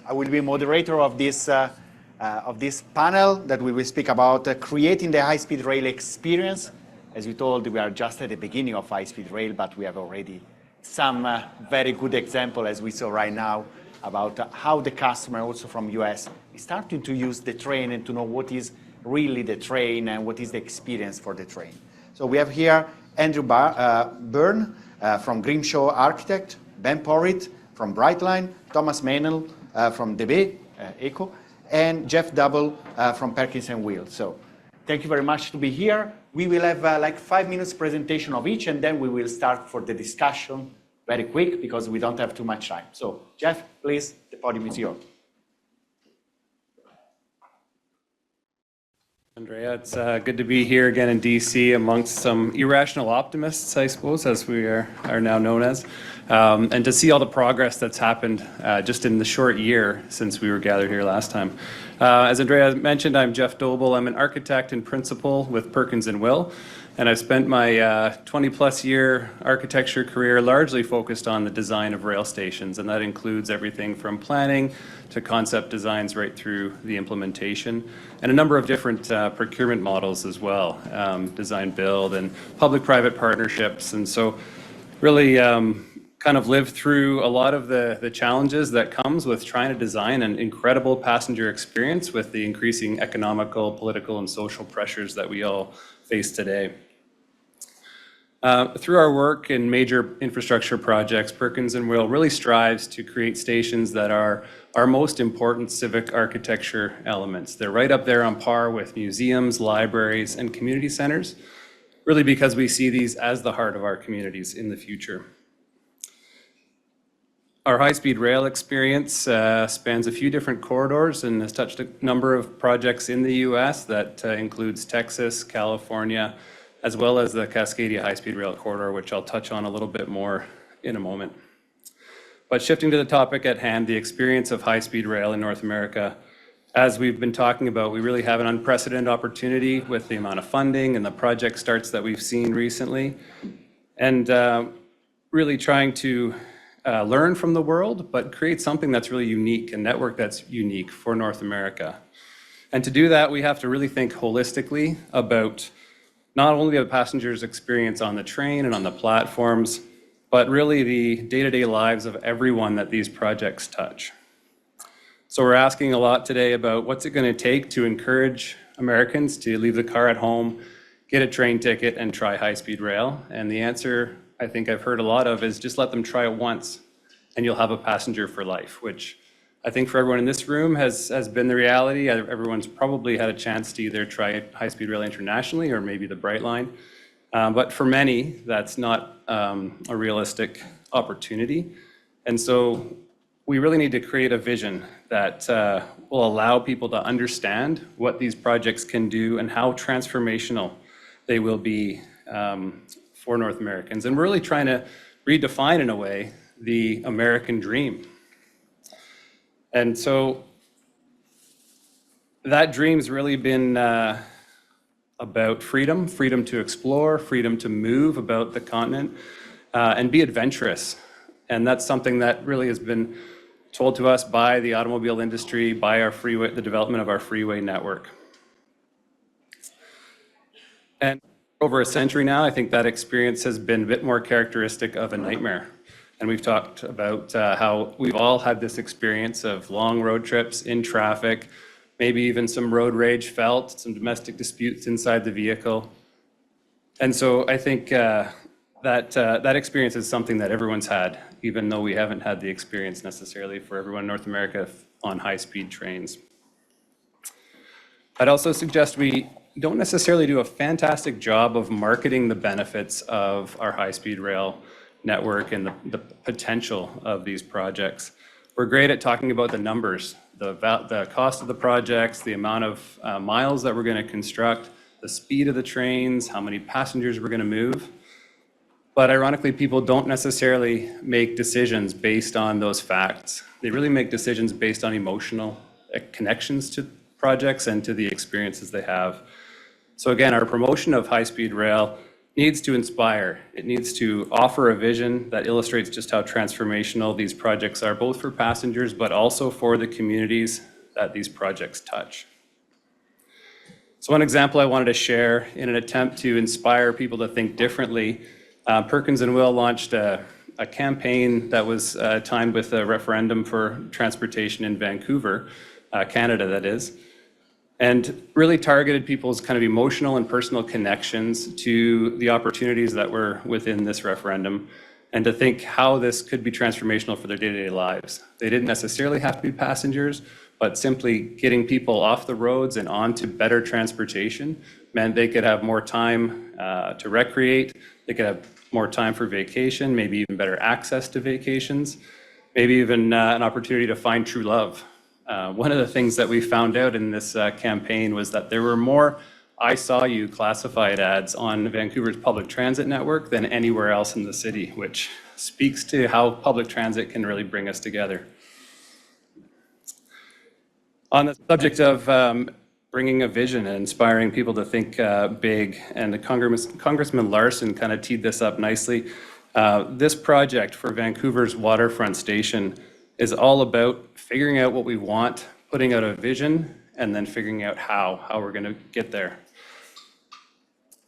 I will be moderator of this panel that we will speak about creating the high-speed rail experience. As you told, we are just at the beginning of high-speed rail, but we have already some very good example, as we saw right now, about how the customer, also from US, is starting to use the train and to know what is really the train and what is the experience for the train. So we have here Andrew Byrne from Grimshaw Architect, Ben Porritt from Brightline, Thomas Meynell from DB Eco, and Jeff Double from Perkins and Will. So thank you very much to be here. We will have like 5 minutes presentation of each, and then we will start for the discussion very quick because we don't have too much time. So Jeff, please, the podium is yours. Andrea, it's good to be here again in DC amongst some irrational optimists, I suppose, as we are now known as, and to see all the progress that's happened just in the short year since we were gathered here last time. As Andrea mentioned, I'm Jeff Doble. I'm an architect and principal with Perkins and Will, and I've spent my 20-plus year architecture career largely focused on the design of rail stations, and that includes everything from planning to concept designs right through the implementation, and a number of different procurement models as well, design build and public-private partnerships. And so really kind of lived through a lot of the challenges that comes with trying to design an incredible passenger experience with the increasing economical, political, and social pressures that we all face today. Through our work in major infrastructure projects, Perkins and Will really strives to create stations that are our most important civic architecture elements. They're right up there on par with museums, libraries, and community centers, really because we see these as the heart of our communities in the future. Our high-speed rail experience spans a few different corridors and has touched a number of projects in the US that includes Texas, California, as well as the Cascadia high-speed rail corridor, which I'll touch on a little bit more in a moment. But shifting to the topic at hand, the experience of high-speed rail in North America, as we've been talking about, we really have an unprecedented opportunity with the amount of funding and the project starts that we've seen recently, and really trying to learn from the world, but create something that's really unique, a network that's unique for North America. And to do that, we have to really think holistically about not only the passengers' experience on the train and on the platforms, but really the day-to-day lives of everyone that these projects touch. So we're asking a lot today about what's it going to take to encourage Americans to leave the car at home, get a train ticket, and try high-speed rail. And the answer I think I've heard a lot of is just let them try it once, and you'll have a passenger for life, which I think for everyone in this room has been the reality. Everyone's probably had a chance to either try high-speed rail internationally or maybe the Brightline. But for many, that's not a realistic opportunity. And so we really need to create a vision that will allow people to understand what these projects can do and how transformational they will be for North Americans. And we're really trying to redefine, in a way, the American dream. And so that dream's really been about freedom to explore, freedom to move about the continent, and be adventurous. And that's something that really has been told to us by the automobile industry, by our freeway, the development of our freeway network. And over a century now, I think that experience has been a bit more characteristic of a nightmare. And we've talked about how we've all had this experience of long road trips in traffic, maybe even some road rage felt, some domestic disputes inside the vehicle. And so I think that experience is something that everyone's had, even though we haven't had the experience necessarily for everyone in North America on high-speed trains. I'd also suggest we don't necessarily do a fantastic job of marketing the benefits of our high-speed rail network and the potential of these projects. We're great at talking about the numbers, the cost of the projects, the amount of miles that we're going to construct, the speed of the trains, how many passengers we're going to move. But ironically, people don't necessarily make decisions based on those facts. They really make decisions based on emotional connections to projects and to the experiences they have. So again, our promotion of high-speed rail needs to inspire. It needs to offer a vision that illustrates just how transformational these projects are, both for passengers, but also for the communities that these projects touch. So one example I wanted to share in an attempt to inspire people to think differently, Perkins and Will launched a campaign that was timed with a referendum for transportation in Vancouver, Canada that is, and really targeted people's kind of emotional and personal connections to the opportunities that were within this referendum and to think how this could be transformational for their day-to-day lives. They didn't necessarily have to be passengers, but simply getting people off the roads and onto better transportation meant they could have more time to recreate, they could have more time for vacation, maybe even better access to vacations, maybe even an opportunity to find true love. One of the things that we found out in this campaign was that there were more I Saw You classified ads on Vancouver's public transit network than anywhere else in the city, which speaks to how public transit can really bring us together. On the subject of bringing a vision and inspiring people to think big, and the Congressman Larson kind of teed this up nicely. This project for Vancouver's waterfront station is all about figuring out what we want, putting out a vision, and then figuring out how we're going to get there.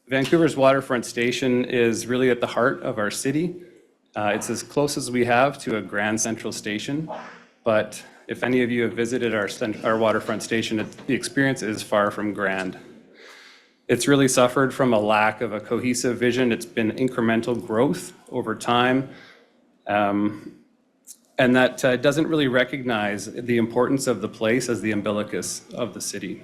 Vancouver's waterfront station is really at the heart of our city. It's as close as we have to a Grand Central station, but if any of you have visited our waterfront station, the experience is far from grand. It's really suffered from a lack of a cohesive vision. It's been incremental growth over time. And that doesn't really recognize the importance of the place as the umbilicus of the city.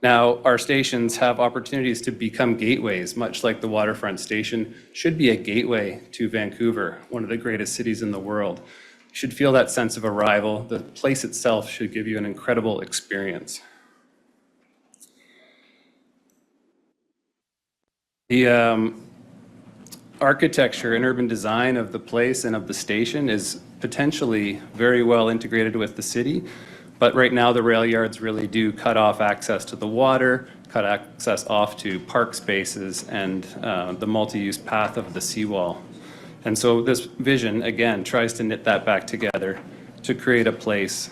Now, our stations have opportunities to become gateways, much like the waterfront station should be a gateway to Vancouver, one of the greatest cities in the world. You should feel that sense of arrival. The place itself should give you an incredible experience. The architecture and urban design of the place and of the station is potentially very well integrated with the city, but right now the rail yards really do cut off access to the water, cut access off to park spaces and the multi-use path of the seawall. And so this vision, again, tries to knit that back together to create a place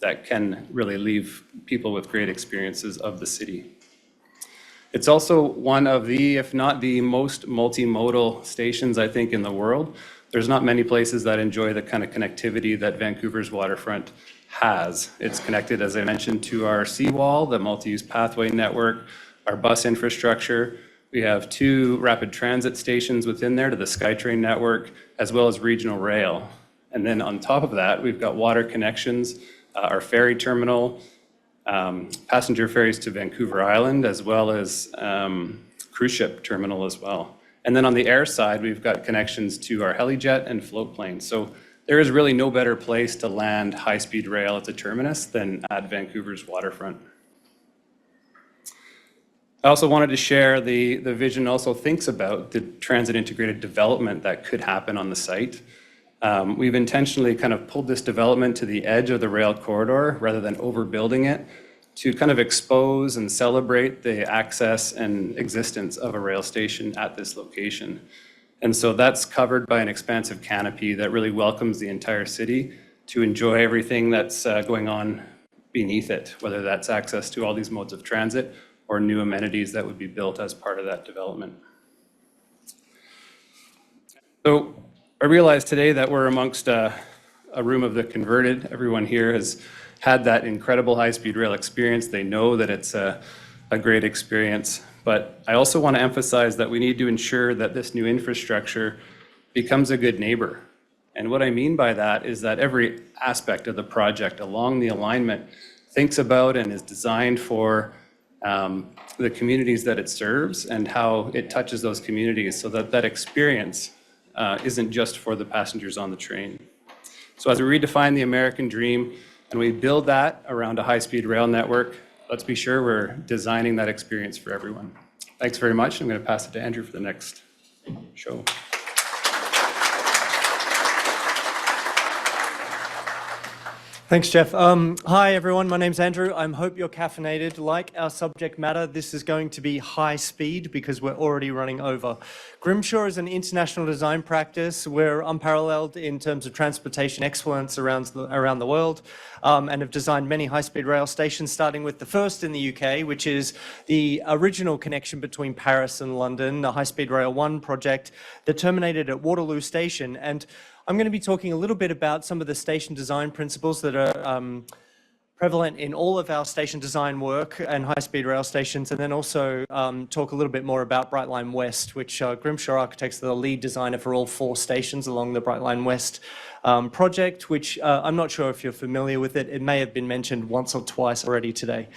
that can really leave people with great experiences of the city. It's also one of the, if not the most multimodal stations, I think, in the world. There's not many places that enjoy the kind of connectivity that Vancouver's waterfront has. It's connected, as I mentioned, to our seawall, the multi-use pathway network, our bus infrastructure. We have 2 rapid transit stations within there to the SkyTrain network, as well as regional rail. And then on top of that, we've got water connections, our ferry terminal, passenger ferries to Vancouver Island, as well as cruise ship terminal as well. And then on the air side, we've got connections to our helijet and float planes. So there is really no better place to land high-speed rail at the terminus than at Vancouver's waterfront. I also wanted to share the vision also thinks about the transit integrated development that could happen on the site. We've intentionally kind of pulled this development to the edge of the rail corridor rather than overbuilding it to kind of expose and celebrate the access and existence of a rail station at this location. And so that's covered by an expansive canopy that really welcomes the entire city to enjoy everything that's going on beneath it, whether that's access to all these modes of transit or new amenities that would be built as part of that development. So I realize today that we're amongst a room of the converted. Everyone here has had that incredible high-speed rail experience. They know that it's a great experience. But I also want to emphasize that we need to ensure that this new infrastructure becomes a good neighbor. And what I mean by that is that every aspect of the project along the alignment thinks about and is designed for the communities that it serves and how it touches those communities so that that experience isn't just for the passengers on the train. So as we redefine the American dream and we build that around a high-speed rail network, let's be sure we're designing that experience for everyone. Thanks very much. I'm going to pass it to Andrew for the next show. Thanks, Jeff. Hi, everyone. My name's Andrew. I hope you're caffeinated. Like our subject matter, this is going to be high speed because we're already running over. Grimshaw is an international design practice. We're unparalleled in terms of transportation excellence around the world, and have designed many high-speed rail stations, starting with the first in the UK, which is the original connection between Paris and London, the High Speed Rail 1 project that terminated at Waterloo Station. And I'm going to be talking a little bit about some of the station design principles that are prevalent in all of our station design work and high-speed rail stations, and then also talk a little bit more about Brightline West, which Grimshaw Architects are the lead designer for all 4 stations along the Brightline West project, which I'm not sure if you're familiar with it. It may have been mentioned once or twice already today.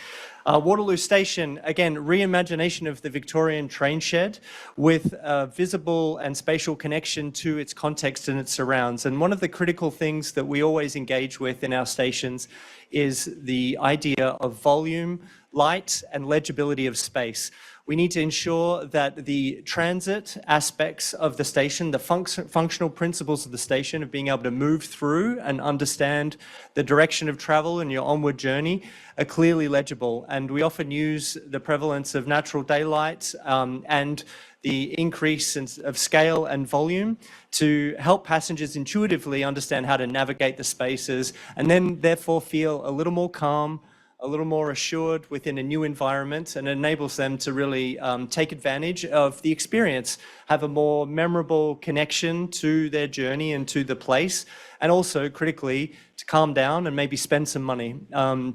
Waterloo Station, again, reimagination of the Victorian train shed with a visible and spatial connection to its context and its surrounds. And one of the critical things that we always engage with in our stations is the idea of volume, light, and legibility of space. We need to ensure that the transit aspects of the station, the functional principles of the station of being able to move through and understand the direction of travel in your onward journey are clearly legible. And we often use the prevalence of natural daylight and the increase of scale and volume to help passengers intuitively understand how to navigate the spaces and then therefore feel a little more calm, a little more assured within a new environment, and enables them to really take advantage of the experience, have a more memorable connection to their journey and to the place, and also critically to calm down and maybe spend some money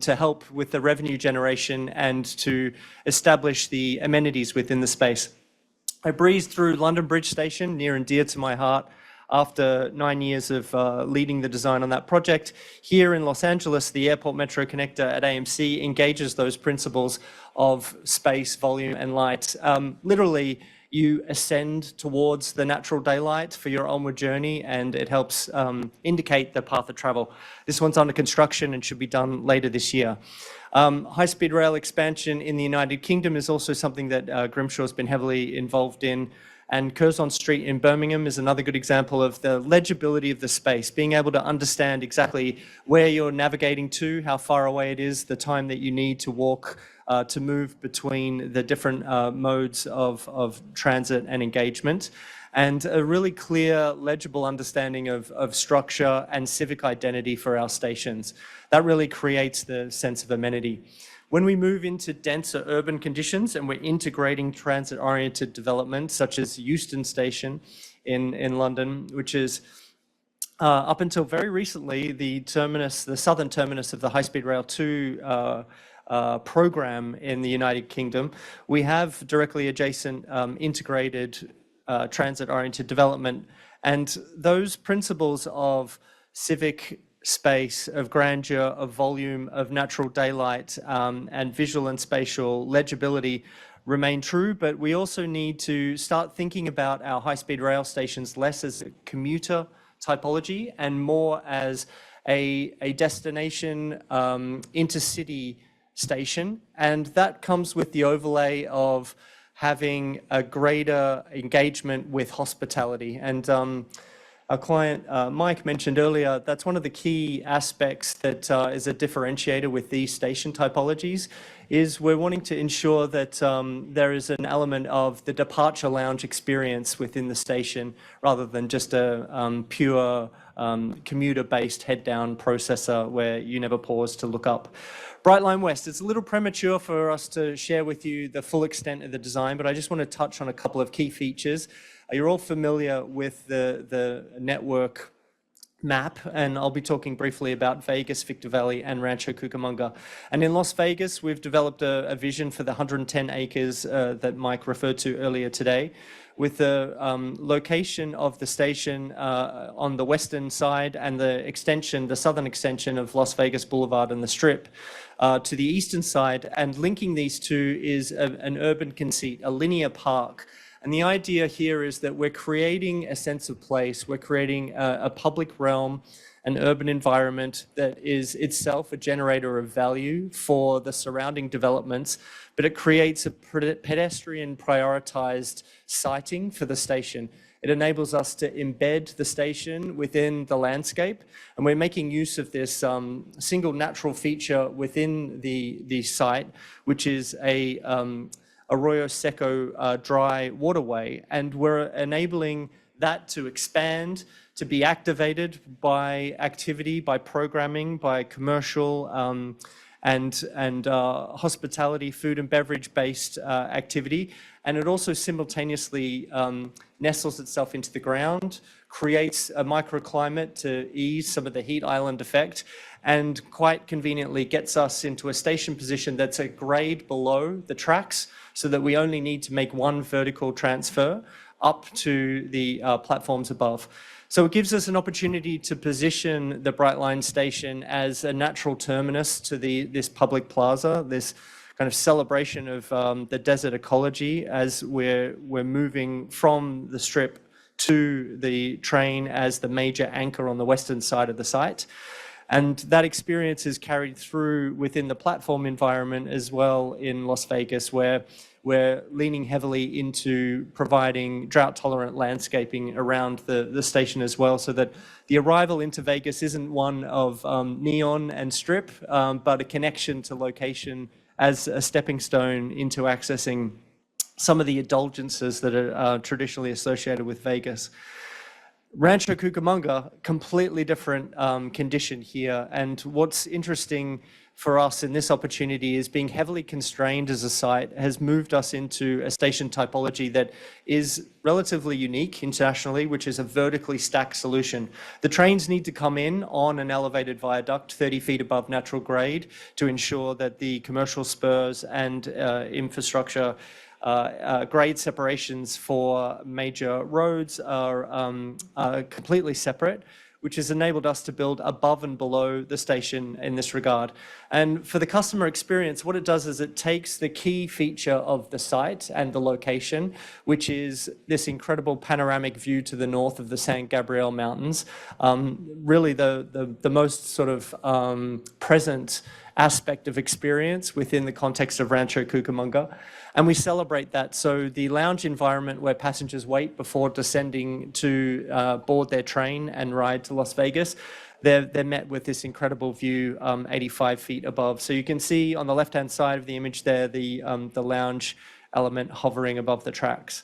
to help with the revenue generation and to establish the amenities within the space. I breezed through London Bridge Station, near and dear to my heart, after 9 years of leading the design on that project. Here in Los Angeles, the Airport Metro Connector at AMC engages those principles of space, volume, and light. Literally, you ascend towards the natural daylight for your onward journey, and it helps indicate the path of travel. This one's under construction and should be done later this year. High-speed rail expansion in the United Kingdom is also something that Grimshaw's been heavily involved in. And Curzon Street in Birmingham is another good example of the legibility of the space, being able to understand exactly where you're navigating to, how far away it is, the time that you need to walk, to move between the different modes of transit and engagement, and a really clear, legible understanding of structure and civic identity for our stations. That really creates the sense of amenity. When we move into denser urban conditions and we're integrating transit-oriented development, such as Euston Station in London, which is up until very recently the southern terminus of the High Speed Rail 2 program in the United Kingdom, we have directly adjacent integrated transit-oriented development. And those principles of civic space, of grandeur, of volume, of natural daylight, and visual and spatial legibility remain true, but we also need to start thinking about our high-speed rail stations less as a commuter typology and more as a destination intercity station. And that comes with the overlay of having a greater engagement with hospitality. And our client, Mike, mentioned earlier, that's one of the key aspects that is a differentiator with these station typologies, is we're wanting to ensure that there is an element of the departure lounge experience within the station, rather than just a pure commuter-based head-down processor where you never pause to look up. Brightline West, it's a little premature for us to share with you the full extent of the design, but I just want to touch on a couple of key features. You're all familiar with the network map, and I'll be talking briefly about Vegas, Victor Valley, and Rancho Cucamonga. And in Las Vegas, we've developed a vision for the 110 acres that Mike referred to earlier today, with the location of the station on the western side and the southern extension of Las Vegas Boulevard and the Strip to the eastern side. And linking these two is an urban conceit, a linear park, And the idea here is that we're creating a sense of place, we're creating a public realm, an urban environment that is itself a generator of value for the surrounding developments, but it creates a pedestrian prioritized siting for the station. It enables us to embed the station within the landscape, and we're making use of this single natural feature within the site, which is a Arroyo Seco dry waterway, and we're enabling that to expand, to be activated by activity, by programming, by commercial and hospitality, food and beverage-based activity. And it also simultaneously nestles itself into the ground, creates a microclimate to ease some of the heat island effect, and quite conveniently gets us into a station position that's a grade below the tracks, so that we only need to make one vertical transfer up to the platforms above. So it gives us an opportunity to position the Brightline station as a natural terminus to this public plaza, this kind of celebration of the desert ecology as we're moving from the strip to the train as the major anchor on the western side of the site. And that experience is carried through within the platform environment as well in Las Vegas, where we're leaning heavily into providing drought-tolerant landscaping around the station as well, so that the arrival into Vegas isn't one of neon and strip, but a connection to location as a stepping stone into accessing some of the indulgences that are traditionally associated with Vegas. Rancho Cucamonga, completely different condition here. And what's interesting for us in this opportunity is being heavily constrained as a site has moved us into a station typology that is relatively unique internationally, which is a vertically stacked solution. The trains need to come in on an elevated viaduct 30 feet above natural grade to ensure that the commercial spurs and infrastructure grade separations for major roads are completely separate, which has enabled us to build above and below the station in this regard. And for the customer experience, what it does is it takes the key feature of the site and the location, which is this incredible panoramic view to the north of the San Gabriel Mountains, really the most sort of present aspect of experience within the context of Rancho Cucamonga. And we celebrate that. So the lounge environment where passengers wait before descending to board their train and ride to Las Vegas, they're met with this incredible view 85 feet above. So you can see on the left-hand side of the image there, the lounge element hovering above the tracks.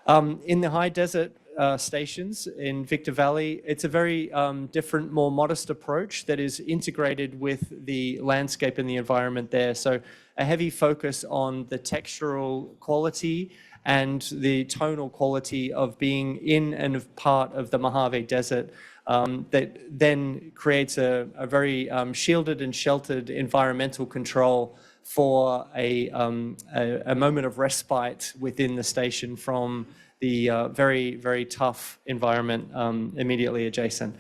In the high desert stations in Victor Valley, it's a very different, more modest approach that is integrated with the landscape and the environment there. So a heavy focus on the textural quality and the tonal quality of being in and of part of the Mojave Desert that then creates a very shielded and sheltered environmental control for a moment of respite within the station from the very, very tough environment immediately adjacent.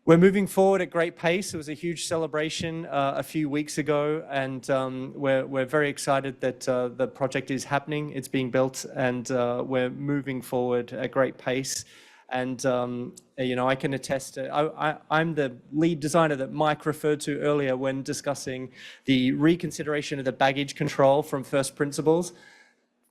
We're moving forward at great pace. It was a huge celebration a few weeks ago, and we're very excited that the project is happening. It's being built, and we're moving forward at great pace. And you know, I can attest to, I'm the lead designer that Mike referred to earlier when discussing the reconsideration of the baggage control from first principles.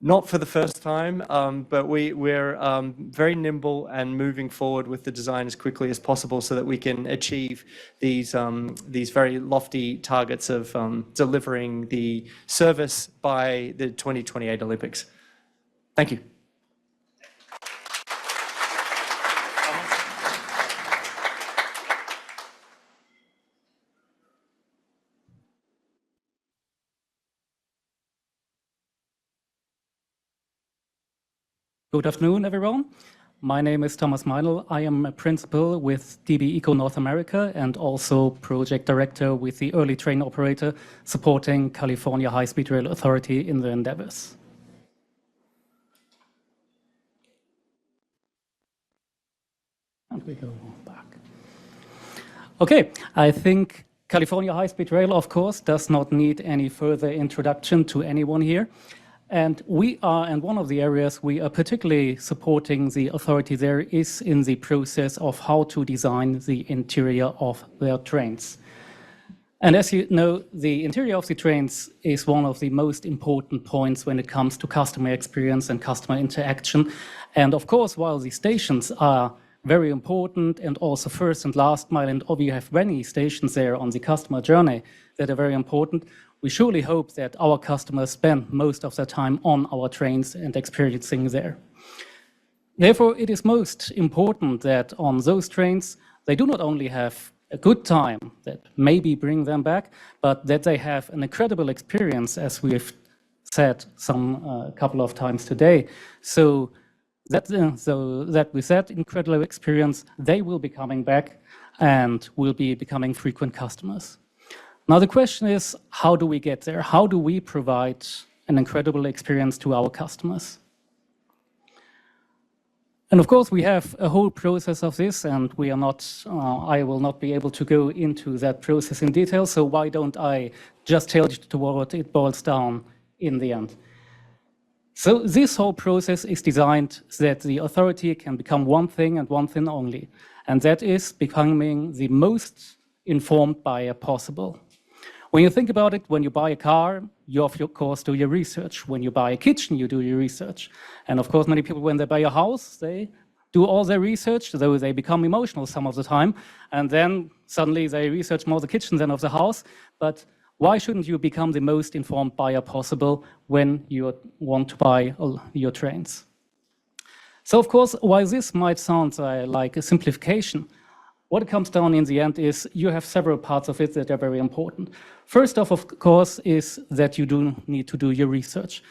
Not for the first time, but we're very nimble and moving forward with the design as quickly as possible so that we can achieve these very lofty targets of delivering the service by the 2028 Olympics. Thank you. Good afternoon, everyone. My name is Thomas Meinl. I am a principal with DB Eco North America and also project director with the early train operator supporting California High-Speed Rail Authority in the endeavors. And we go back. Okay, I think California High-Speed Rail, of course, does not need any further introduction to anyone here. And one of the areas we are particularly supporting the authority there is in the process of how to design the interior of their trains. And as you know, the interior of the trains is one of the most important points when it comes to customer experience and customer interaction. And of course, while the stations are very important and also first and last mile, and we have many stations there on the customer journey that are very important, we surely hope that our customers spend most of their time on our trains and experiencing there. Therefore, it is most important that on those trains, they do not only have a good time that maybe bring them back, but that they have an incredible experience, as we've said a couple of times today. So that with that incredible experience, they will be coming back and will be becoming frequent customers. Now the question is, how do we get there? How do we provide an incredible experience to our customers? And of course, we have a whole process of this, and we are not, I will not be able to go into that process in detail, so why don't I just tell you to what it boils down in the end. So this whole process is designed so that the authority can become one thing and one thing only, and that is becoming the most informed buyer possible. When you think about it, when you buy a car, you of course do your research. When you buy a kitchen, you do your research. And of course, many people, when they buy a house, they do all their research, though they become emotional some of the time. And then suddenly they research more the kitchen than of the house. But why shouldn't you become the most informed buyer possible when you want to buy your trains? So of course, while this might sound like a simplification, what it comes down in the end is you have several parts of it that are very important. First off, of course, is that you do need to do your research.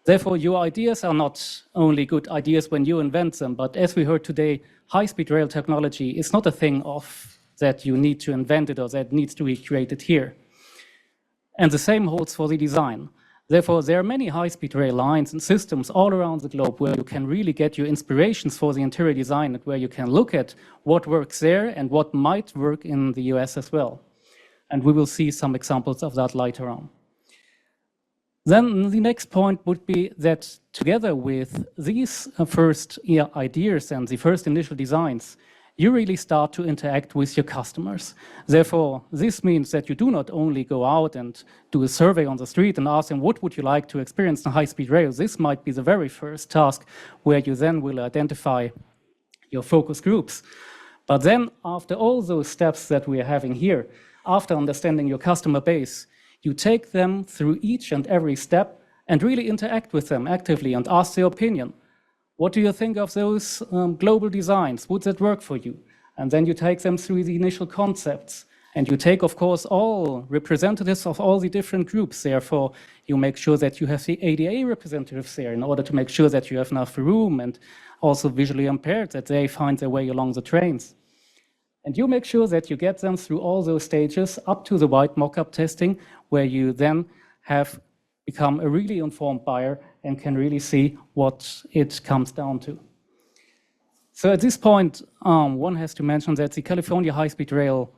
Therefore, your ideas are not only good ideas when you invent them, but as we heard today, high-speed rail technology is not a thing of that you need to invent it or that needs to be created here. And the same holds for the design. Therefore, there are many high-speed rail lines and systems all around the globe where you can really get your inspirations for the interior design and where you can look at what works there and what might work in the US as well. And we will see some examples of that later on. Then the next point would be that together with these first ideas and the first initial designs, you really start to interact with your customers. Therefore, this means that you do not only go out and do a survey on the street and ask them, what would you like to experience in high-speed rail? This might be the very first task where you then will identify your focus groups. But then after all those steps that we are having here, after understanding your customer base, you take them through each and every step and really interact with them actively and ask their opinion. What do you think of those global designs? Would that work for you? And then you take them through the initial concepts. And you take, of course, all representatives of all the different groups. Therefore, you make sure that you have the ADA representatives there in order to make sure that you have enough room and also visually impaired, that they find their way along the trains. And you make sure that you get them through all those stages up to the white mock-up testing, where you then have become a really informed buyer and can really see what it comes down to. So at this point, one has to mention that the California High-Speed Rail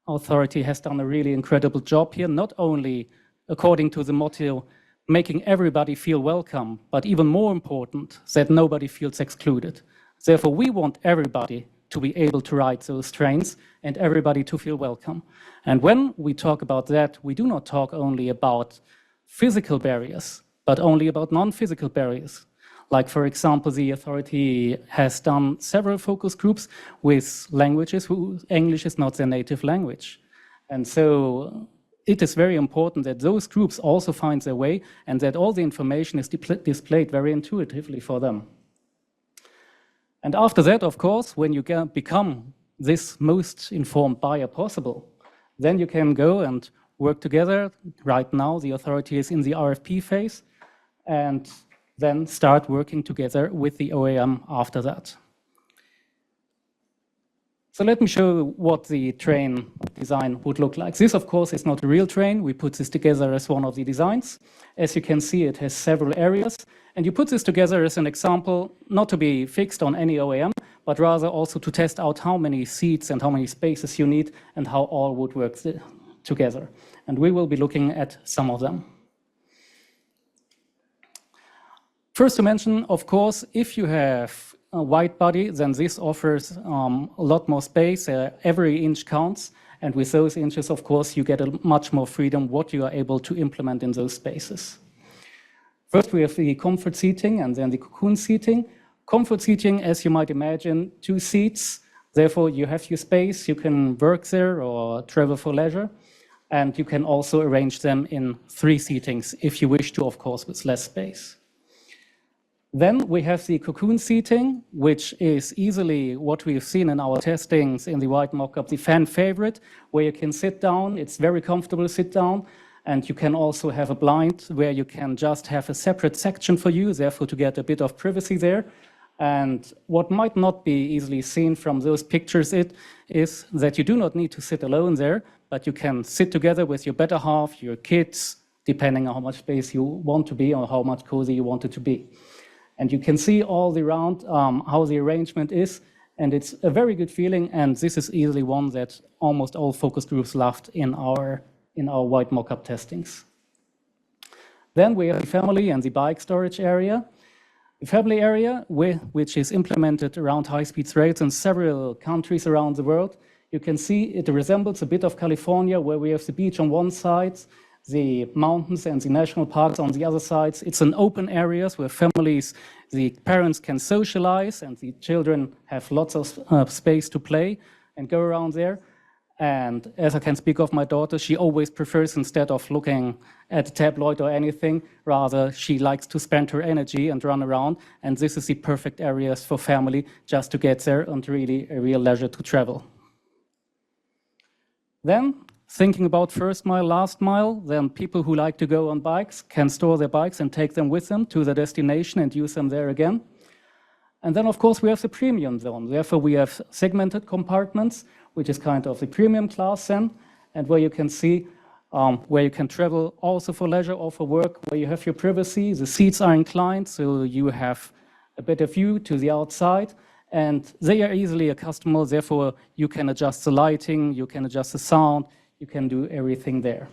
Authority has done a really incredible job here, not only according to the motto, making everybody feel welcome, but even more important, that nobody feels excluded. Therefore, we want everybody to be able to ride those trains and everybody to feel welcome. And when we talk about that, we do not talk only about physical barriers, but only about non-physical barriers. Like, for example, the authority has done several focus groups with languages whose English is not their native language. And so it is very important that those groups also find their way and that all the information is displayed very intuitively for them. And after that, of course, when you become this most informed buyer possible, then you can go and work together. Right now, the authority is in the RFP phase, and then start working together with the OEM after that. So let me show what the train design would look like. This, of course, is not a real train. We put this together as one of the designs. As you can see, it has several areas. And you put this together as an example, not to be fixed on any OEM, but rather also to test out how many seats and how many spaces you need and how all would work together. And we will be looking at some of them. First to mention, of course, if you have a wide body, then this offers a lot more space. Every inch counts. And with those inches, of course, you get a much more freedom what you are able to implement in those spaces. First, we have the comfort seating and then the cocoon seating. Comfort seating, as you might imagine, 2 seats. Therefore, you have your space. You can work there or travel for leisure. And you can also arrange them in 3 seatings if you wish to, of course, with less space. Then we have the cocoon seating, which is easily what we've seen in our testings in the white mock-up, the fan favorite, where you can sit down. It's very comfortable to sit down. And you can also have a blind where you can just have a separate section for you, therefore to get a bit of privacy there. And what might not be easily seen from those pictures is that you do not need to sit alone there, but you can sit together with your better half, your kids, depending on how much space you want to be or how much cozy you want it to be. And you can see all the round how the arrangement is, and it's a very good feeling, and this is easily one that almost all focus groups loved in our white mock-up testings. Then we have the family and the bike storage area. The family area, which is implemented around high-speed rails in several countries around the world. You can see it resembles a bit of California, where we have the beach on one side, the mountains and the national parks on the other sides. It's an open areas where families, the parents can socialize and the children have lots of space to play and go around there. And as I can speak of my daughter, she always prefers, instead of looking at a tabloid or anything, rather she likes to spend her energy and run around. And this is the perfect areas for family just to get there and really a real leisure to travel. Then, thinking about first mile, last mile, then people who like to go on bikes can store their bikes and take them with them to their destination and use them there again. And then, of course, we have the premium zone. Therefore, we have segmented compartments, which is kind of the premium class then, and where you can see where you can travel also for leisure or for work, where you have your privacy. The seats are inclined, so you have a better view to the outside, and they are easily adjustable. Therefore, you can adjust the lighting, you can adjust the sound, you can do everything there.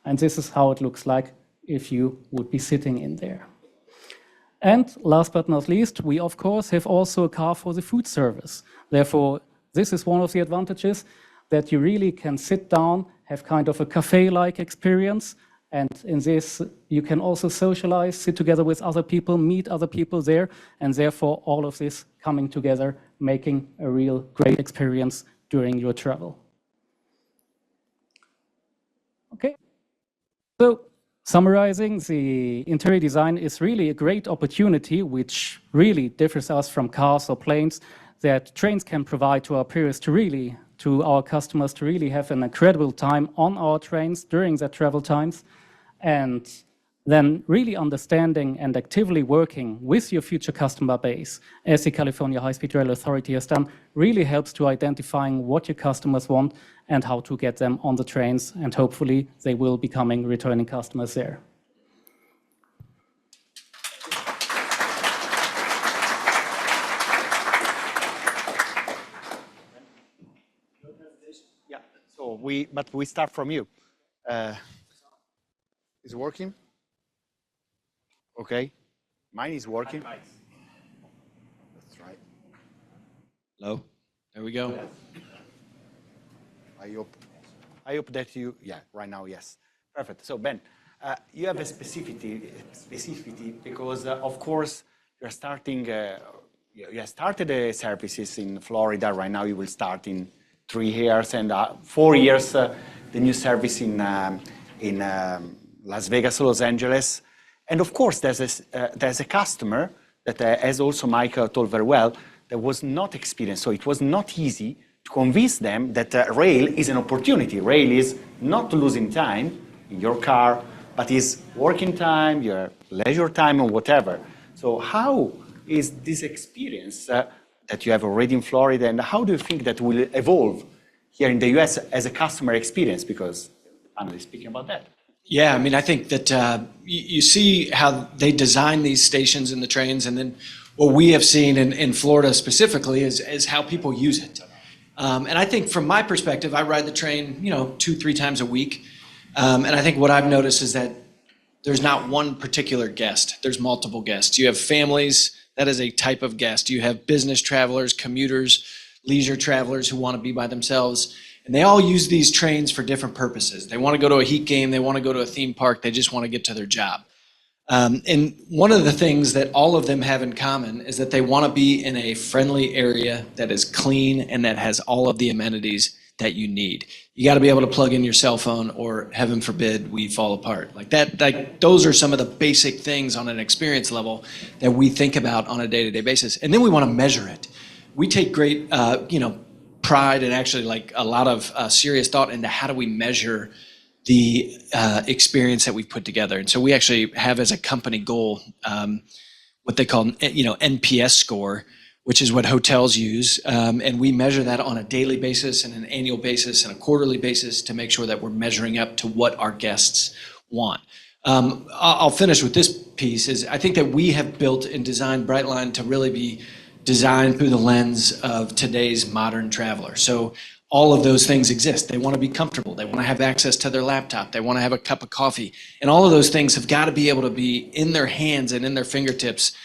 And this is how it looks like if you would be sitting in there. And last but not least, we of course have also a car for the food service. Therefore, this is one of the advantages, that you really can sit down, have kind of a cafe-like experience, and in this you can also socialize, sit together with other people, meet other people there, and therefore all of this coming together, making a real great experience during your travel. Okay, so summarizing, the interior design is really a great opportunity which really differs us from cars or planes, that trains can provide to our customers to really have an incredible time on our trains during their travel times, and then really understanding and actively working with your future customer base, as the California High-Speed Rail Authority has done, really helps to identifying what your customers want and how to get them on the trains, and hopefully they will becoming returning customers there. Yeah, so we start from you. Is it working? Okay, mine is working. That's right. Hello, there we go. I hope that you, yeah, right now, yes. Perfect. So Ben, you have a specificity because of course you're starting, you have started the services in Florida. Right now you will start in 3 years, and 4 years the new service in Las Vegas, Los Angeles. And of course, there's a customer that, as also Mike told very well, that was not experienced. So it was not easy to convince them that rail is an opportunity. Rail is not losing time in your car, but is working time, your leisure time, or whatever. So how is this experience that you have already in Florida, and how do you think that will evolve here in the US as a customer experience? Because I'm speaking about that. Yeah, I mean, I think that you see how they design these stations in the trains, and then what we have seen in Florida specifically is how people use it. And I think from my perspective, I ride the train, 2-3 times a week. And I think what I've noticed is that there's not one particular guest. There's multiple guests. You have families, that is a type of guest. You have business travelers, commuters, leisure travelers who want to be by themselves. And they all use these trains for different purposes. They want to go to a Heat game, they want to go to a theme park, they just want to get to their job. And one of the things that all of them have in common is that they want to be in a friendly area that is clean and that has all of the amenities that you need. You got to be able to plug in your cell phone, or heaven forbid, we fall apart. Like that, like those are some of the basic things on an experience level that we think about on a day-to-day basis. And then we want to measure it. We take great, pride and actually like a lot of serious thought into how do we measure the experience that we've put together. And so we actually have as a company goal what they call NPS score, which is what hotels use. And we measure that on a daily basis and an annual basis and a quarterly basis to make sure that we're measuring up to what our guests want. I'll finish with this piece is I think that we have built and designed Brightline to really be designed through the lens of today's modern traveler. So all of those things exist. They want to be comfortable. They want to have access to their laptop. They want to have a cup of coffee. And all of those things have got to be able to be in their hands and in their fingertips,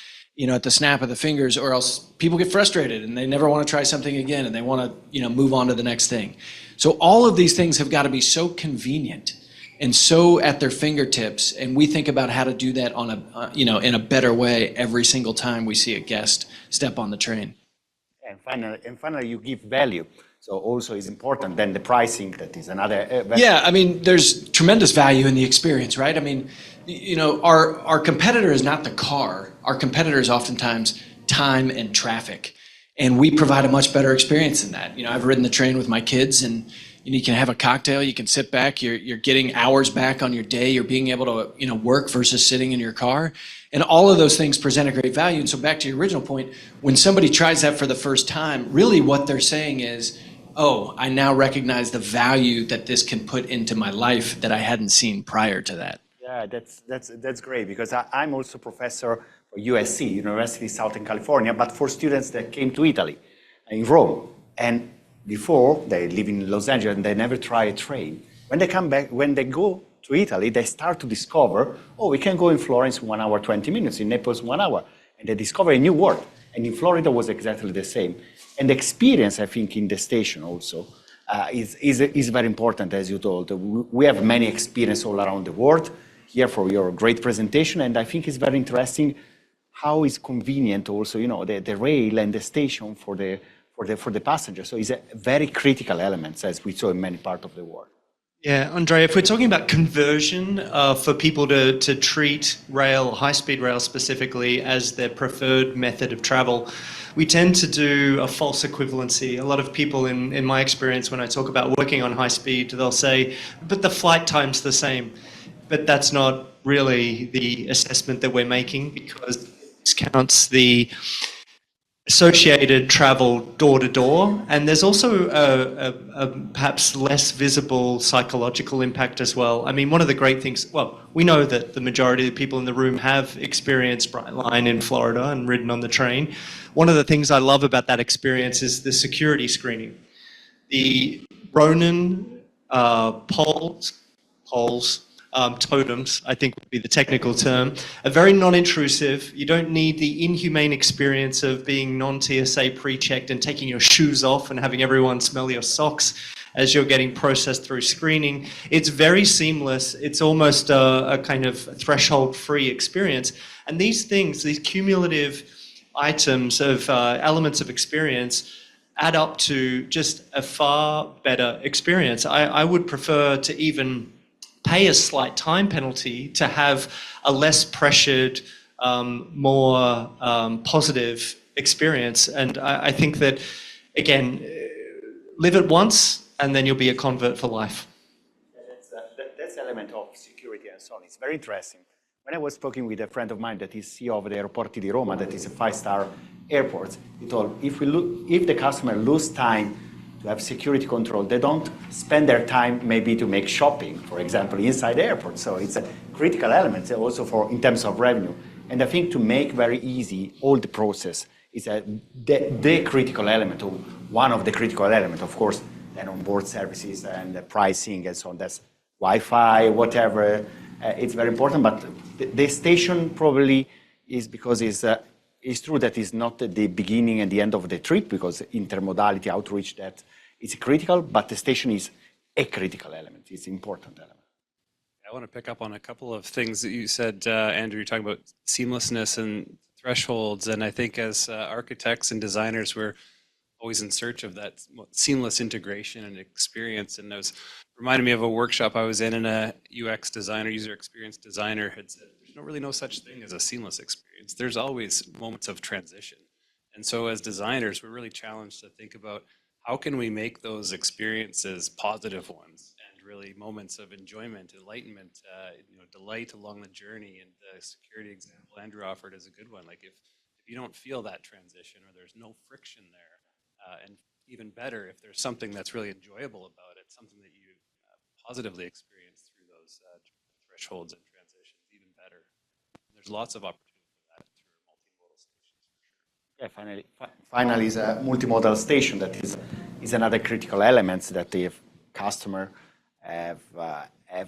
at the snap of the fingers, or else people get frustrated and they never want to try something again and they want to, move on to the next thing. So all of these things have got to be so convenient and so at their fingertips. And we think about how to do that on in a better way every single time we see a guest step on the train. And finally, you give value. So also is important than the pricing, that is another. Yeah, I mean, there's tremendous value in the experience, right? I mean, our competitor is not the car. Our competitor is oftentimes time and traffic. And we provide a much better experience than that. I've ridden the train with my kids and you can have a cocktail, you can sit back, you're getting hours back on your day, you're being able to, work versus sitting in your car. And all of those things present a great value. And so back to your original point, when somebody tries that for the first time, really what they're saying is, oh, I now recognize the value that this can put into my life that I hadn't seen prior to that. Yeah, that's great, because I'm also professor for USC, University of Southern California, but for students that came to Italy, in Rome. And before, they live in Los Angeles and they never try a train. When they come back, when they go to Italy, they start to discover, oh, we can go in Florence 1 hour, 20 minutes, in Naples 1 hour. And they discover a new world. And in Florida was exactly the same. And the experience, I think, in the station also is very important, as you told. We have many experiences all around the world here for your great presentation. And I think it's very interesting how it's convenient also, the rail and the station for the passenger. So it's a very critical element, as we saw in many parts of the world. Yeah, Andrea, if we're talking about conversion for people to treat rail, high-speed rail specifically, as their preferred method of travel, we tend to do a false equivalency. A lot of people, in my experience, when I talk about working on high speed, they'll say, but the flight time's the same. But that's not really the assessment that we're making, because it discounts the associated travel door to door, and there's also a perhaps less visible psychological impact as well. I mean, one of the great things, well, we know that the majority of the people in the room have experienced Brightline in Florida and ridden on the train. One of the things I love about that experience is the security screening. The Ronin poles, totems, I think would be the technical term, are very non-intrusive. You don't need the inhumane experience of being non-TSA pre-checked and taking your shoes off and having everyone smell your socks as you're getting processed through screening. It's very seamless. It's almost a kind of threshold-free experience. And these things, these cumulative items of elements of experience add up to just a far better experience. I would prefer to even pay a slight time penalty to have a less pressured, more positive experience. And I think that, again, live it once and then you'll be a convert for life. That's the element of security and so on. It's very interesting. When I was talking with a friend of mine that is CEO of the Aeroporti di Roma, that is a 5-star airport, he told, if the customer lose time to have security control, they don't spend their time maybe to make shopping, for example, inside the airport. So it's a critical element also in terms of revenue. And I think to make very easy all the process is the critical element, or one of the critical elements, of course, then onboard services and the pricing and so on. That's Wi-Fi, whatever, it's very important. But the station probably is because it's true that it's not the beginning and the end of the trip, because intermodality outreach that is critical, but the station is a critical element. It's an important element. I want to pick up on a couple of things that you said, Andrew. You're talking about seamlessness and thresholds, and I think as architects and designers, we're always in search of that seamless integration and experience. And it was reminded me of a workshop I was in, and a UX designer, user experience designer, had said, "There's really no such thing as a seamless experience. There's always moments of transition." And so, as designers, we're really challenged to think about how can we make those experiences positive ones, really moments of enjoyment, enlightenment, delight along the journey. And the security example Andrew offered is a good one. Like if you don't feel that transition, or there's no friction there, and even better, if there's something that's really enjoyable about it, something that you positively experience through those thresholds and transitions, even better. There's lots of opportunity for that through multimodal stations, for sure. Yeah, finally is a multimodal station that is another critical element that the customer have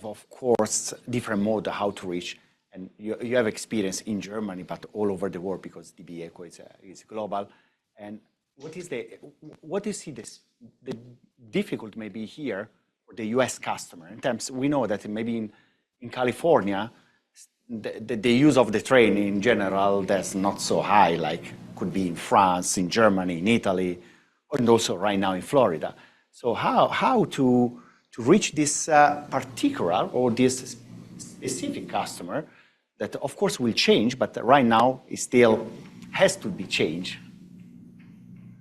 of course different mode how to reach, and you have experience in Germany but all over the world, because DB Eco is global. And what do you see the difficult maybe here for the US customer in terms? We know that maybe in California the use of the train in general that's not so high, like could be in France, in Germany, in Italy, and also right now in Florida. So how to reach this particular or this specific customer that of course will change, but right now it still has to be changed?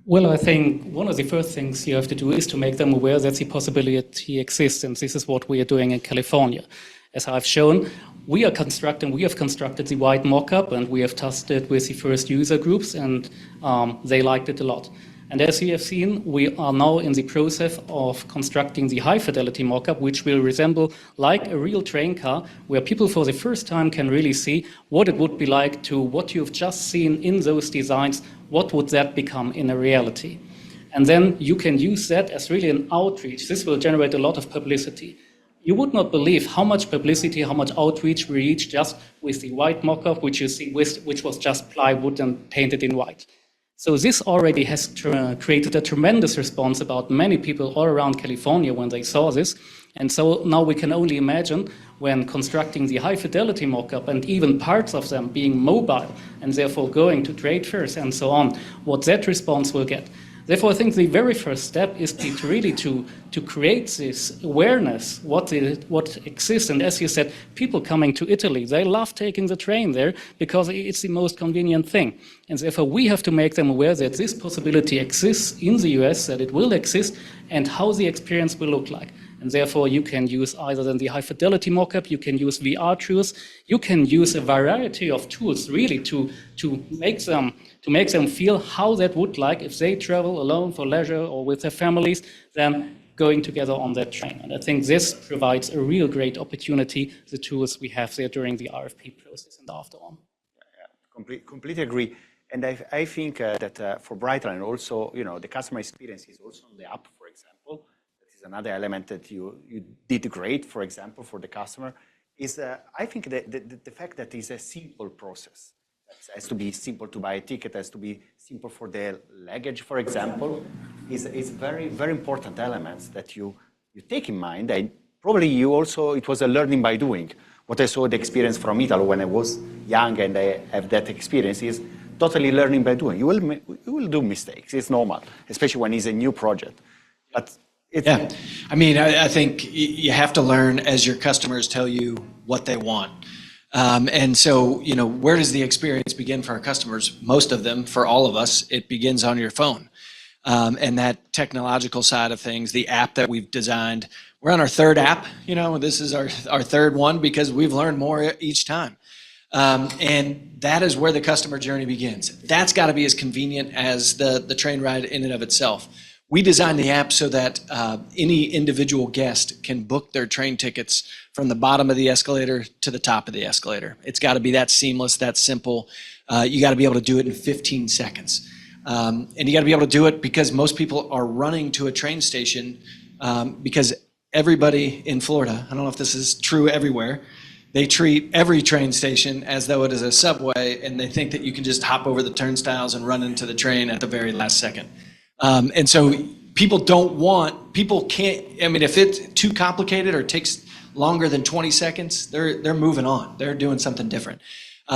Well, I think one of the first things you have to do is to make them aware that the possibility exists, and this is what we are doing in California. As I've shown, we have constructed the white mock-up, and we have tested with the first user groups, and they liked it a lot. And as you have seen, we are now in the process of constructing the high-fidelity mock-up, which will resemble like a real train car, where people for the first time can really see what it would be like to what you've just seen in those designs, what would that become in a reality. And then you can use that as really an outreach. This will generate a lot of publicity. You would not believe how much publicity, how much outreach we reach just with the white mock-up, which you see, which was just plywood and painted in white. So this already has created a tremendous response about many people all around California when they saw this. And so now we can only imagine when constructing the high-fidelity mock-up, and even parts of them being mobile and therefore going to trade fairs and so on, what that response will get. Therefore, I think the very first step is to create this awareness, what exists. And as you said, people coming to Italy, they love taking the train there because it's the most convenient thing. And therefore, we have to make them aware that this possibility exists in the US, that it will exist, and how the experience will look like. And therefore, you can use either then the high-fidelity mock-up, you can use VR tools, you can use a variety of tools really to make them feel how that would like if they travel alone for leisure or with their families, then going together on that train. And I think this provides a real great opportunity, the tools we have there during the RFP process and after on. Yeah, completely agree. And I think that for Brightline also, the customer experience is also on the app, for example. Another element that you did great, for example, for the customer, is I think the fact that it's a simple process. It has to be simple to buy a ticket, has to be simple for the luggage, for example, is very, very important elements that you take in mind. And probably it was a learning by doing. What I saw the experience from Italy when I was young and I have that experience is totally learning by doing. You will do mistakes, it's normal, especially when it's a new project. But yeah, I mean, I think you have to learn as your customers tell you what they want. And so, where does the experience begin for our customers? Most of them, for all of us, it begins on your phone. And that technological side of things, the app that we've designed, we're on our third app, this is our third one because we've learned more each time. And that is where the customer journey begins. That's got to be as convenient as the train ride in and of itself. We designed the app so that any individual guest can book their train tickets from the bottom of the escalator to the top of the escalator. It's got to be that seamless, that simple. You got to be able to do it in 15 seconds. And you got to be able to do it because most people are running to a train station because everybody in Florida, I don't know if this is true everywhere, they treat every train station as though it is a subway, and they think that you can just hop over the turnstiles and run into the train at the very last second. And so people can't, I mean, if it's too complicated or takes longer than 20 seconds, they're moving on. They're doing something different.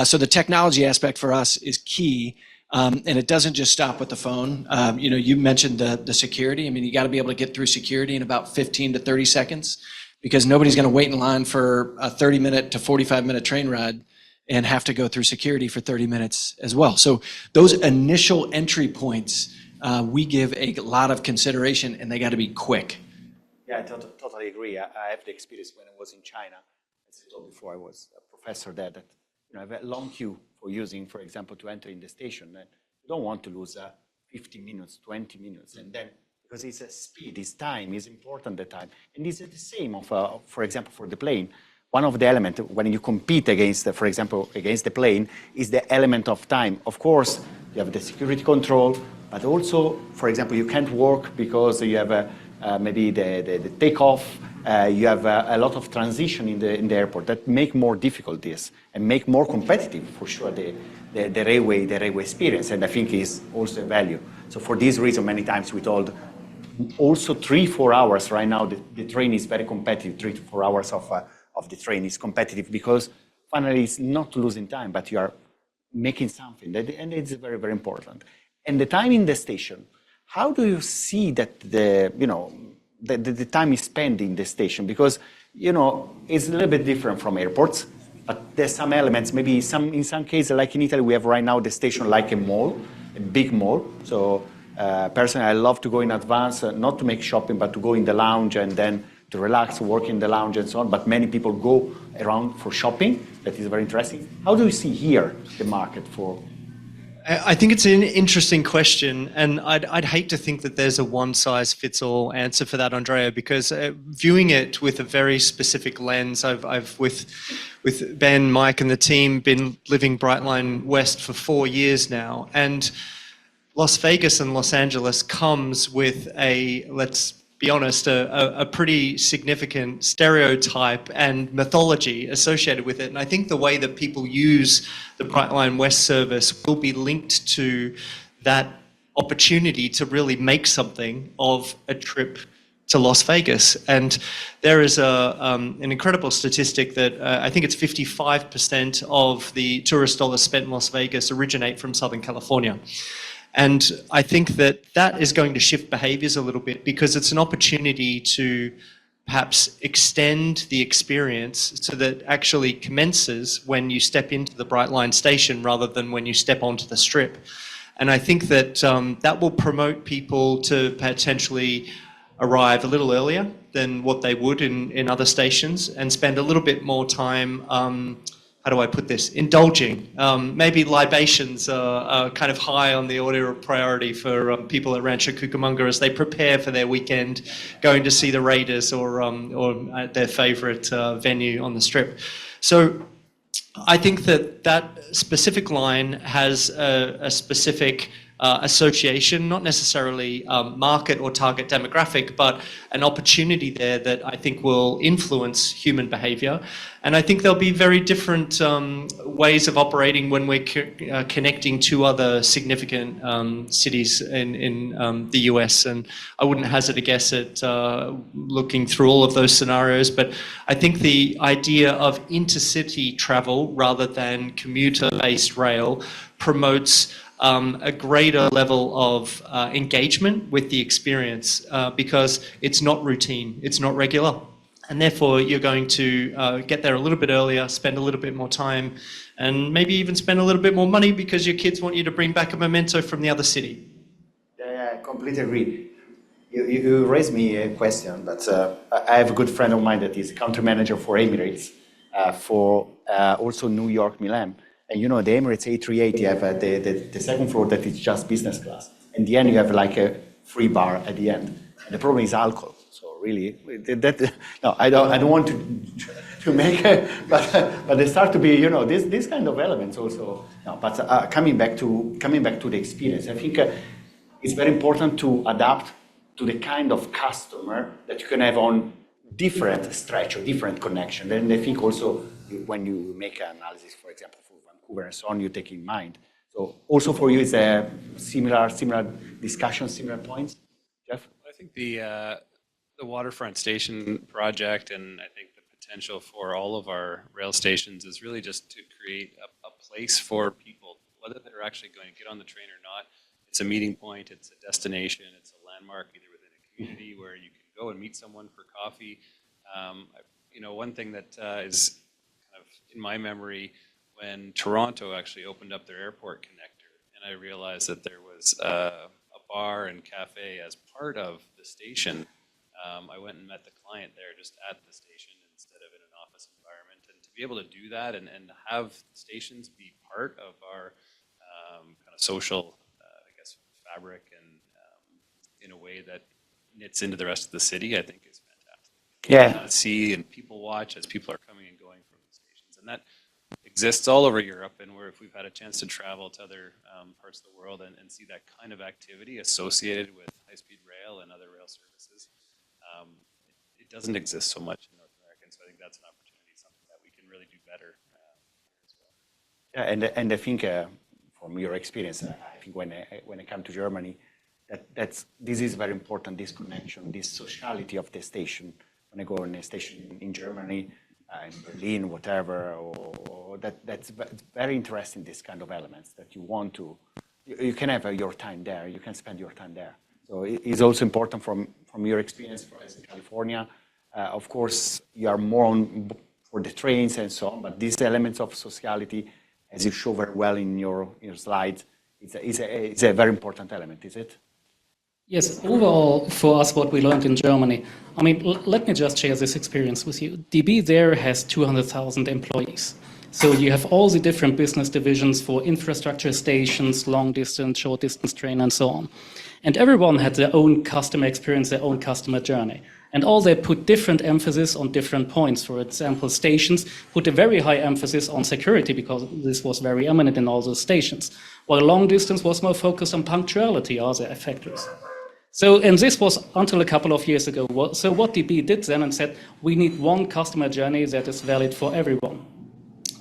So the technology aspect for us is key. And it doesn't just stop with the phone. You mentioned the security. I mean, you got to be able to get through security in about 15 to 30 seconds, because nobody's going to wait in line for a 30-minute to 45-minute train ride and have to go through security for 30 minutes as well. So those initial entry points, we give a lot of consideration, and they got to be quick. Yeah, I totally agree. I have the experience when I was in China. As I told before, I was a professor there. That I have a long queue for using, for example, to enter in the station. And you don't want to lose 15 minutes, 20 minutes, and then because it's a speed, it's time, it's important the time, and it's the same of, for example, for the plane. One of the elements when you compete against, for example, against the plane is the element of time. Of course, you have the security control, but also, for example, you can't work because you have maybe the takeoff. You have a lot of transition in the airport that make more difficulties and make more competitive, for sure, the railway experience, and I think is also a value. So for this reason, many times we told also 3-4 hours right now, the train is very competitive. 3 to 4 hours of the train is competitive because finally it's not losing time, but you are making something, and it's very, very important. And the time in the station, how do you see that the time is spent in the station? Because, it's a little bit different from airports, but there's some elements, maybe in some cases, like in Italy, we have right now the station like a mall, a big mall. So personally, I love to go in advance, not to make shopping, but to go in the lounge and then to relax, work in the lounge and so on. But many people go around for shopping. That is very interesting. How do you see here the market for? I think it's an interesting question, and I'd hate to think that there's a one-size-fits-all answer for that, Andrea, because viewing it with a very specific lens, I've with Ben, Mike, and the team been living Brightline West for 4 years now, and Las Vegas and Los Angeles comes with let's be honest, a pretty significant stereotype and mythology associated with it. And I think the way that people use the Brightline West service will be linked to that opportunity to really make something of a trip to Las Vegas. And there is an incredible statistic that I think it's 55% of the tourist dollars spent in Las Vegas originate from Southern California. And I think that is going to shift behaviors a little bit, because it's an opportunity to perhaps extend the experience so that actually commences when you step into the Brightline station rather than when you step onto the Strip. And I think that that will promote people to potentially arrive a little earlier than what they would in other stations and spend a little bit more time how do I put this? Indulging. Maybe libations are kind of high on the order of priority for people at Rancho Cucamonga as they prepare for their weekend, going to see the Raiders or at their favorite venue on the Strip. So I think that specific line has a specific association, not necessarily market or target demographic, but an opportunity there that I think will influence human behavior. And I think there'll be very different ways of operating when we're connecting to other significant cities in the US. And I wouldn't hazard a guess at looking through all of those scenarios, but I think the idea of intercity travel rather than commuter-based rail promotes a greater level of engagement with the experience because it's not routine, it's not regular. And therefore, you're going to get there a little bit earlier, spend a little bit more time, and maybe even spend a little bit more money because your kids want you to bring back a memento from the other city. Yeah, I completely agree. You raised me a question, but I have a good friend of mine that is country manager for Emirates, for also New York, Milan. And the Emirates A380 have the second floor that is just business class. In the end, you have like a free bar at the end. And the problem is alcohol. So really, no, I don't want to make it, but they start to be, this kind of elements also. No, but coming back to the experience, I think it's very important to adapt to the kind of customer that you can have on different stretch or different connection. Then I think also when you make an analysis, for example, for Vancouver and so on, you take in mind. So also for you, is a similar discussion, similar points, Jeff? I think the waterfront station project, and I think the potential for all of our rail stations is really just to create a place for people, whether they're actually going to get on the train or not. It's a meeting point, it's a destination, it's a landmark either within a community where you can go and meet someone for coffee. One thing that is kind of in my memory, when Toronto actually opened up their airport connector, and I realized that there was a bar and cafe as part of the station. I went and met the client there just at the station instead of in an office environment. And to be able to do that and have stations be part of our kind of social, fabric and in a way that knits into the rest of the city, I think is fantastic. Yeah. See and people watch as people are coming and going from the stations. And that exists all over Europe, and where if we've had a chance to travel to other parts of the world and see that kind of activity associated with high-speed rail and other rail services, it doesn't exist so much in North America. And so I think that's an opportunity, something that we can really do better as well. Yeah, and I think from your experience, I think when I come to Germany, this is very important, this connection, this sociality of the station. When I go on a station in Germany, in Berlin, whatever, or that's very interesting, this kind of elements that you want to, you can have your time there, you can spend your time there. So it's also important from your experience as in California. Of course, you are more on for the trains and so on, but these elements of sociality, as you show very well in your slides, it's a very important element, is it? Yes, overall, for us, what we learned in Germany, I mean, let me just share this experience with you. DB there has 200,000 employees. So you have all the different business divisions for infrastructure stations, long distance, short distance train, and so on. And everyone had their own customer experience, their own customer journey. And all they put different emphasis on different points. For example, stations put a very high emphasis on security because this was very eminent in all those stations, while long distance was more focused on punctuality, other factors. So, and this was until a couple of years ago. So what DB did then and said, we need one customer journey that is valid for everyone.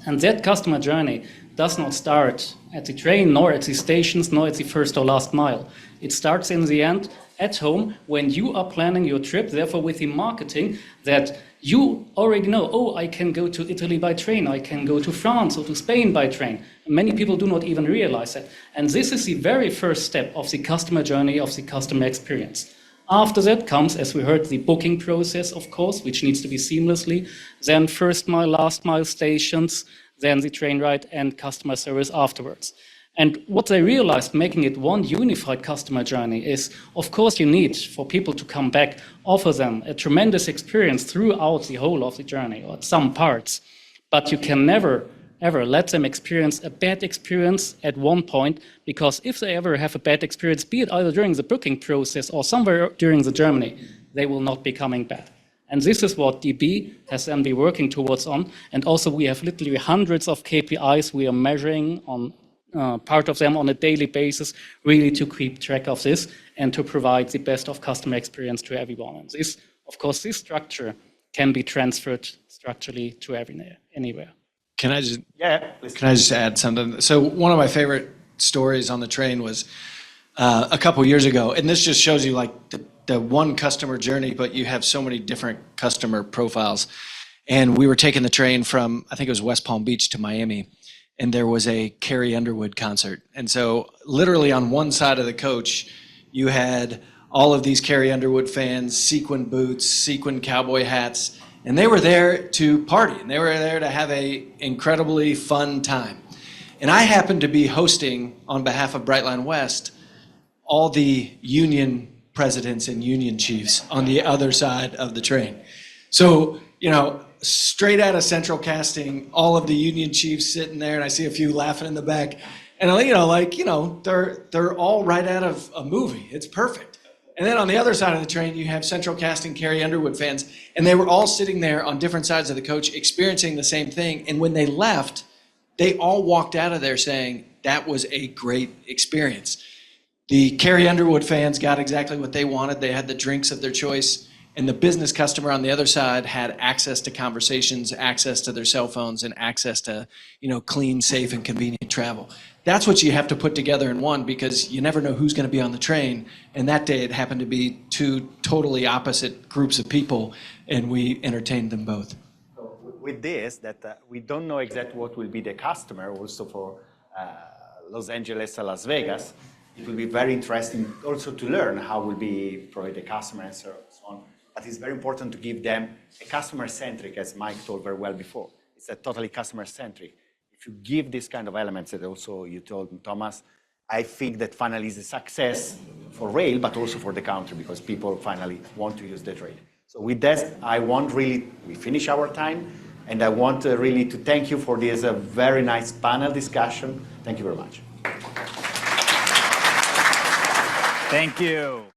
And that customer journey does not start at the train, nor at the stations, nor at the first or last mile. It starts in the end at home when you are planning your trip, therefore with the marketing that you already know, oh, I can go to Italy by train, I can go to France or to Spain by train. Many people do not even realize that. And this is the very first step of the customer journey, of the customer experience. After that comes, as we heard, the booking process, of course, which needs to be seamlessly, then first mile, last mile stations, then the train ride and customer service afterwards. And what they realized, making it one unified customer journey is, of course, you need for people to come back, offer them a tremendous experience throughout the whole of the journey, or some parts. But you can never, ever let them experience a bad experience at one point, because if they ever have a bad experience, be it either during the booking process or somewhere during the journey, they will not be coming back. And this is what DB has then been working towards on. And also we have literally hundreds of KPIs we are measuring on part of them on a daily basis, really to keep track of this and to provide the best of customer experience to everyone. And this, of course, this structure can be transferred structurally to anywhere. Can I just add something? So one of my favorite stories on the train was a couple years ago, and this just shows you like the one customer journey, but you have so many different customer profiles. And we were taking the train from, I think it was West Palm Beach to Miami, and there was a Carrie Underwood concert. And so literally on one side of the coach, you had all of these Carrie Underwood fans, sequin boots, sequin cowboy hats, and they were there to party, and they were there to have a incredibly fun time. And I happened to be hosting, on behalf of Brightline West, all the union presidents and union chiefs on the other side of the train. So, straight out of central casting, all of the union chiefs sitting there, and I see a few laughing in the back. And they're all right out of a movie. It's perfect. And then on the other side of the train, you have central casting Carrie Underwood fans, and they were all sitting there on different sides of the coach experiencing the same thing. And when they left, they all walked out of there saying, that was a great experience. The Carrie Underwood fans got exactly what they wanted. They had the drinks of their choice. and the business customer on the other side had access to conversations, access to their cell phones, and access to, clean, safe, and convenient travel. That's what you have to put together in one, because you never know who's going to be on the train. And that day it happened to be two totally opposite groups of people, and we entertained them both. With this, that we don't know exactly what will be the customer also for Los Angeles and Las Vegas. It will be very interesting also to learn how will be probably the customer and so on. But it's very important to give them a customer-centric, as Mike told very well before. It's a totally customer-centric. If you give this kind of elements that also you told Thomas, I think that finally is a success for rail, but also for the country, because people finally want to use the train. So with that, we finish our time, and I want really to thank you for this very nice panel discussion. Thank you very much. Thank you.